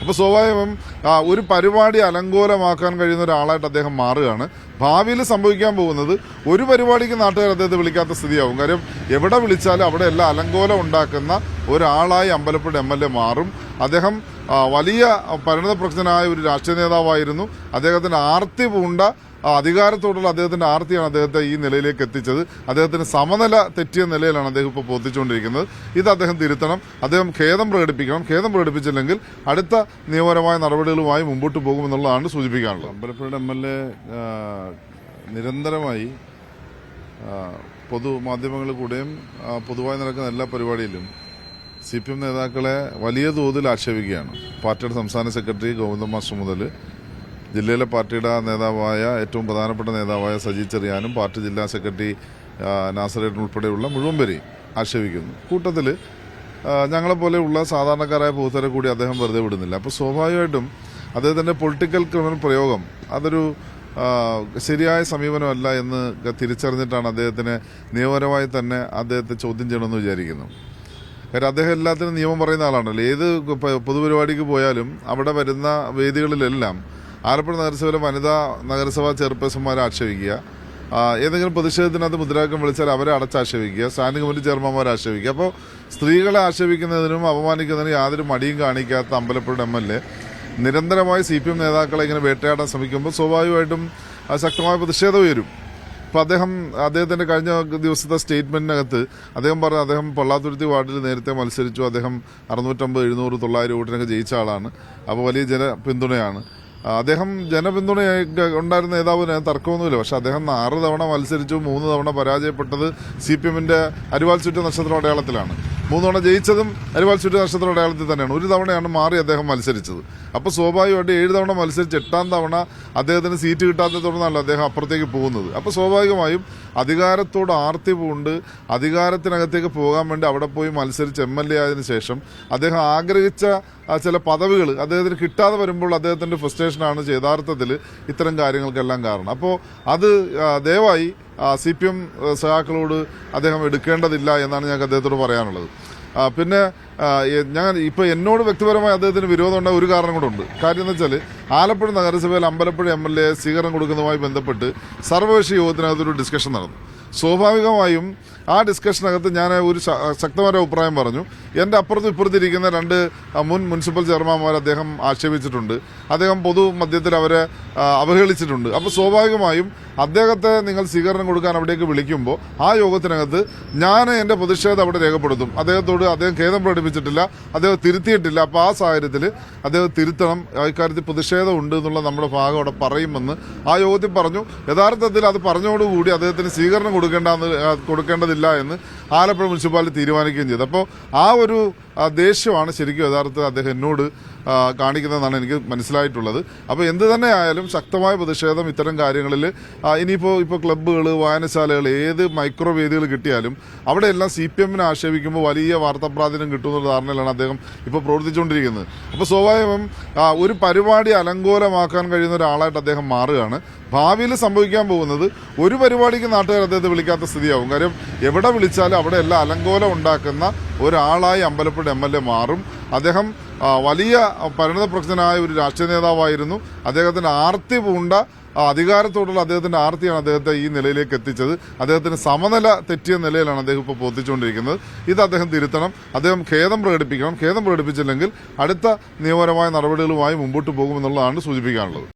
അപ്പോൾ സ്വാഭാവികം ഒരു പരിപാടി അലങ്കോലമാക്കാൻ കഴിയുന്ന ഒരാളായിട്ട് അദ്ദേഹം മാറുകയാണ്. ഭാവിയിൽ സംഭവിക്കാൻ പോകുന്നത് ഒരു പരിപാടിക്ക് നാട്ടുകാർ അദ്ദേഹത്തെ വിളിക്കാത്ത സ്ഥിതിയാവും. കാര്യം എവിടെ വിളിച്ചാലും അവിടെ എല്ലാം അലങ്കോലം ഉണ്ടാക്കുന്ന ഒരാളായി അമ്പലപ്പുഴ MLA മാറും. അദ്ദേഹം വലിയ പരിണതപ്രജ്ഞനായ ഒരു രാഷ്ട്രീയ നേതാവായിരുന്നു. അദ്ദേഹത്തിൻ്റെ ആർത്തി പൂണ്ട അധികാരത്തോടുള്ള അദ്ദേഹത്തിൻ്റെ ആർത്തിയാണ് അദ്ദേഹത്തെ ഈ നിലയിലേക്ക് എത്തിച്ചത്. അദ്ദേഹത്തിന് സമനില തെറ്റിയ നിലയിലാണ് അദ്ദേഹം ഇപ്പോൾ പ്രവർത്തിച്ചുകൊണ്ടിരിക്കുന്നത്. ഇത് അദ്ദേഹം തിരുത്തണം. അദ്ദേഹം ഖേദം പ്രകടിപ്പിക്കണം. ഖേദം പ്രകടിപ്പിച്ചില്ലെങ്കിൽ അടുത്ത നിയമപരമായ നടപടികളുമായി മുമ്പോട്ട് പോകുമെന്നുള്ളതാണ് സൂചിപ്പിക്കാനുള്ളത്. അമ്പലപ്പുഴ MLA നിരന്തരമായി പൊതുമാധ്യമങ്ങളിൽ കൂടെയും പൊതുവായി നടക്കുന്ന എല്ലാ പരിപാടിയിലും CPM നേതാക്കളെ വലിയ തോതിൽ ആക്ഷേപിക്കുകയാണ്. പാർട്ടിയുടെ സംസ്ഥാന സെക്രട്ടറി ഗോവിന്ദൻ മാസ്റ്റർ മുതൽ ജില്ലയിലെ പാർട്ടിയുടെ നേതാവായ ഏറ്റവും പ്രധാനപ്പെട്ട നേതാവായ സജി ചെറിയാനും പാർട്ടി ജില്ലാ സെക്രട്ടറി നാസറേട്ടൻ ഉൾപ്പെടെയുള്ള മുഴുവൻ പേരെയും ആക്ഷേപിക്കുന്നു. കൂട്ടത്തിൽ ഞങ്ങളെപ്പോലെയുള്ള സാധാരണക്കാരായ പൊതുത്തരെ കൂടി അദ്ദേഹം വെറുതെ വിടുന്നില്ല. അപ്പോൾ സ്വാഭാവികമായിട്ടും അദ്ദേഹത്തിൻ്റെ പൊളിറ്റിക്കൽ ക്രിമിനൽ പ്രയോഗം അതൊരു ശരിയായ സമീപനമല്ല എന്ന് തിരിച്ചറിഞ്ഞിട്ടാണ് അദ്ദേഹത്തിന് നിയമപരമായി തന്നെ അദ്ദേഹത്തെ ചോദ്യം ചെയ്യണമെന്ന് വിചാരിക്കുന്നു. കാര്യം അദ്ദേഹം എല്ലാത്തിനും നിയമം പറയുന്ന ആളാണല്ലോ. ഏത് പൊതുപരിപാടിക്ക് പോയാലും അവിടെ വരുന്ന വേദികളിലെല്ലാം ആലപ്പുഴ നഗരസഭയിലെ വനിതാ നഗരസഭാ ചെയർപേഴ്സന്മാരെ ആക്ഷേപിക്കുക, ഏതെങ്കിലും പ്രതിഷേധത്തിനകത്ത് മുദ്രാവാക്യം വിളിച്ചാൽ അവരെ അടച്ചാക്ഷേപിക്കുക, സ്റ്റാൻഡിംഗ് കമ്മിറ്റി ചെയർമാൻമാരെ ആക്ഷേപിക്കുക. അപ്പോൾ സ്ത്രീകളെ ആക്ഷേപിക്കുന്നതിനും അപമാനിക്കുന്നതിനും യാതൊരു മടിയും കാണിക്കാത്ത അമ്പലപ്പുഴ MLA നിരന്തരമായി CPM നേതാക്കളെ ഇങ്ങനെ വേട്ടയാടാൻ ശ്രമിക്കുമ്പോൾ സ്വാഭാവികമായിട്ടും ശക്തമായ പ്രതിഷേധം ഉയരും. അപ്പോൾ അദ്ദേഹത്തിൻ്റെ കഴിഞ്ഞ ദിവസത്തെ സ്റ്റേറ്റ്മെൻറ്റിനകത്ത് അദ്ദേഹം പറഞ്ഞു, അദ്ദേഹം പൊള്ളാത്തുരുത്തി വാർഡിൽ നേരത്തെ മത്സരിച്ചു. അദ്ദേഹം 650, 700, 900 വോട്ടിനൊക്കെ ജയിച്ച ആളാണ്. അപ്പോൾ വലിയ ജനപിന്തുണയാണ്. അദ്ദേഹം ജനപിന്തുണ ഉണ്ടായിരുന്ന നേതാവിന് തർക്കമൊന്നുമില്ല. പക്ഷെ അദ്ദേഹം 6 തവണ മത്സരിച്ചു, 3 തവണ പരാജയപ്പെട്ടത് CPMന്റെ അരിവാൾ ചുറ്റ നക്ഷത്ര അടയാളത്തിലാണ്. 3 തവണ ജയിച്ചതും അരിവാൾ ചുറ്റ നക്ഷത്ര അടയാളത്തിൽ തന്നെയാണ്. ഒരു തവണയാണ് മാറി അദ്ദേഹം മത്സരിച്ചത്. അപ്പോൾ സ്വാഭാവികമായിട്ട് 7 തവണ മത്സരിച്ച് 8ാം തവണ അദ്ദേഹത്തിന് സീറ്റ് കിട്ടാത്തത് തുടർന്നാണല്ലോ അദ്ദേഹം അപ്പുറത്തേക്ക് പോകുന്നത്. അപ്പോൾ സ്വാഭാവികമായും അധികാരത്തോട് ആർത്തി പൂണ്ട് അധികാരത്തിനകത്തേക്ക് പോകാൻ വേണ്ടി അവിടെ പോയി മത്സരിച്ച് MLA ആയതിനു ശേഷം അദ്ദേഹം ആഗ്രഹിച്ച ചില പദവികൾ അദ്ദേഹത്തിന് കിട്ടാതെ വരുമ്പോൾ അദ്ദേഹത്തിൻ്റെ ഫ്രസ്ട്രേഷനാണ് യഥാർത്ഥത്തിൽ ഇത്തരം കാര്യങ്ങൾക്കെല്ലാം കാരണം. അപ്പോൾ അത് ദയവായി CPM സഹാക്കളോട് അദ്ദേഹം എടുക്കേണ്ടതില്ല എന്നാണ് ഞങ്ങൾക്ക് അദ്ദേഹത്തോട് പറയാനുള്ളത്. പിന്നെ ഇപ്പോൾ എന്നോട് വ്യക്തിപരമായി അദ്ദേഹത്തിന് വിരോധമുണ്ടായ ഒരു കാരണം കൂടെ കാര്യം എന്ന് വെച്ചാൽ ആലപ്പുഴ നഗരസഭയിൽ അമ്പലപ്പുഴ MLA സ്വീകരണം കൊടുക്കുന്നതുമായി ബന്ധപ്പെട്ട് സർവകക്ഷി യോഗത്തിനകത്തൊരു ഡിസ്കഷൻ നടന്നു. സ്വാഭാവികമായും ആ ഡിസ്കഷനകത്ത് ഞാൻ ഒരു ശക്തമായ അഭിപ്രായം പറഞ്ഞു. എൻ്റെ അപ്പുറത്തും ഇപ്പുറത്തിരിക്കുന്ന 2 മുൻ മുനിസിപ്പൽ ചെയർമാൻമാർ അദ്ദേഹം ആക്ഷേപിച്ചിട്ടുണ്ട്. അദ്ദേഹം പൊതുമധ്യത്തിൽ അവരെ അവഹേളിച്ചിട്ടുണ്ട്. അപ്പോൾ സ്വാഭാവികമായും അദ്ദേഹത്തെ നിങ്ങൾ സ്വീകരണം കൊടുക്കാൻ അവിടേക്ക് വിളിക്കുമ്പോൾ ആ യോഗത്തിനകത്ത് ഞാൻ എൻ്റെ പ്രതിഷേധം അവിടെ രേഖപ്പെടുത്തും. അദ്ദേഹത്തോട് അദ്ദേഹം ഖേദം പ്രകടിപ്പിച്ചിട്ടില്ല, അദ്ദേഹം തിരുത്തിയിട്ടില്ല. അപ്പോൾ ആ സാഹചര്യത്തിൽ അദ്ദേഹം തിരുത്തണം, ഇക്കാര്യത്തിൽ പ്രതിഷേധമുണ്ട് എന്നുള്ള നമ്മുടെ ഭാഗം അവിടെ പറയുമെന്ന് ആ യോഗത്തിൽ പറഞ്ഞു. യഥാർത്ഥത്തിൽ അത് പറഞ്ഞതോടുകൂടി അദ്ദേഹത്തിന് സ്വീകരണം കൊടുക്കേണ്ടതില്ല എന്ന് ആലപ്പുഴ മുനിസിപ്പാലിറ്റി തീരുമാനിക്കുകയും ചെയ്തു. അപ്പോൾ ആ ഒരു ദേഷ്യമാണ് ശരിക്കും യഥാർത്ഥത്തിൽ അദ്ദേഹം എന്നോട് കാണിക്കുന്നതെന്നാണ് എനിക്ക് മനസ്സിലായിട്ടുള്ളത്. അപ്പോൾ എന്ത് തന്നെ ആയാലും ശക്തമായ പ്രതിഷേധം ഇത്തരം കാര്യങ്ങളിൽ ഇപ്പോൾ ക്ലബ്ബുകൾ, വായനശാലകൾ, ഏത് മൈക്രോ വേദികൾ കിട്ടിയാലും അവിടെയെല്ലാം CPMനെ ആക്ഷേപിക്കുമ്പോൾ വലിയ വാർത്താപ്രാധാന്യം കിട്ടുമെന്നുള്ള ധാരണയിലാണ് അദ്ദേഹം ഇപ്പോൾ പ്രവർത്തിച്ചുകൊണ്ടിരിക്കുന്നത്. അപ്പോൾ സ്വാഭാവികം ഒരു പരിപാടി അലങ്കോലമാക്കാൻ കഴിയുന്ന ഒരാളായിട്ട് അദ്ദേഹം മാറുകയാണ്. ഭാവിയിൽ സംഭവിക്കാൻ പോകുന്നത് ഒരു പരിപാടിക്ക് നാട്ടുകാർ അദ്ദേഹത്തെ വിളിക്കാത്ത സ്ഥിതിയാവും. കാര്യം എവിടെ വിളിച്ചാലും അവിടെ എല്ലാം അലങ്കോലം ഉണ്ടാക്കുന്ന ഒരാളായി അമ്പലപ്പുഴ MLA മാറും. അദ്ദേഹം വലിയ പരിണതപ്രജ്ഞനായ ഒരു രാഷ്ട്രീയ നേതാവായിരുന്നു. അദ്ദേഹത്തിൻ്റെ ആർത്തി പൂണ്ട അധികാരത്തോടുള്ള അദ്ദേഹത്തിൻ്റെ ആർത്തിയാണ് അദ്ദേഹത്തെ ഈ നിലയിലേക്ക് എത്തിച്ചത്. അദ്ദേഹത്തിന് സമനില തെറ്റിയ നിലയിലാണ് അദ്ദേഹം ഇപ്പോൾ പ്രവർത്തിച്ചുകൊണ്ടിരിക്കുന്നത്. ഇത് അദ്ദേഹം തിരുത്തണം. അദ്ദേഹം ഖേദം പ്രകടിപ്പിക്കണം. ഖേദം പ്രകടിപ്പിച്ചില്ലെങ്കിൽ അടുത്ത നിയമപരമായ നടപടികളുമായി മുമ്പോട്ട് പോകുമെന്നുള്ളതാണ് സൂചിപ്പിക്കാനുള്ളത്.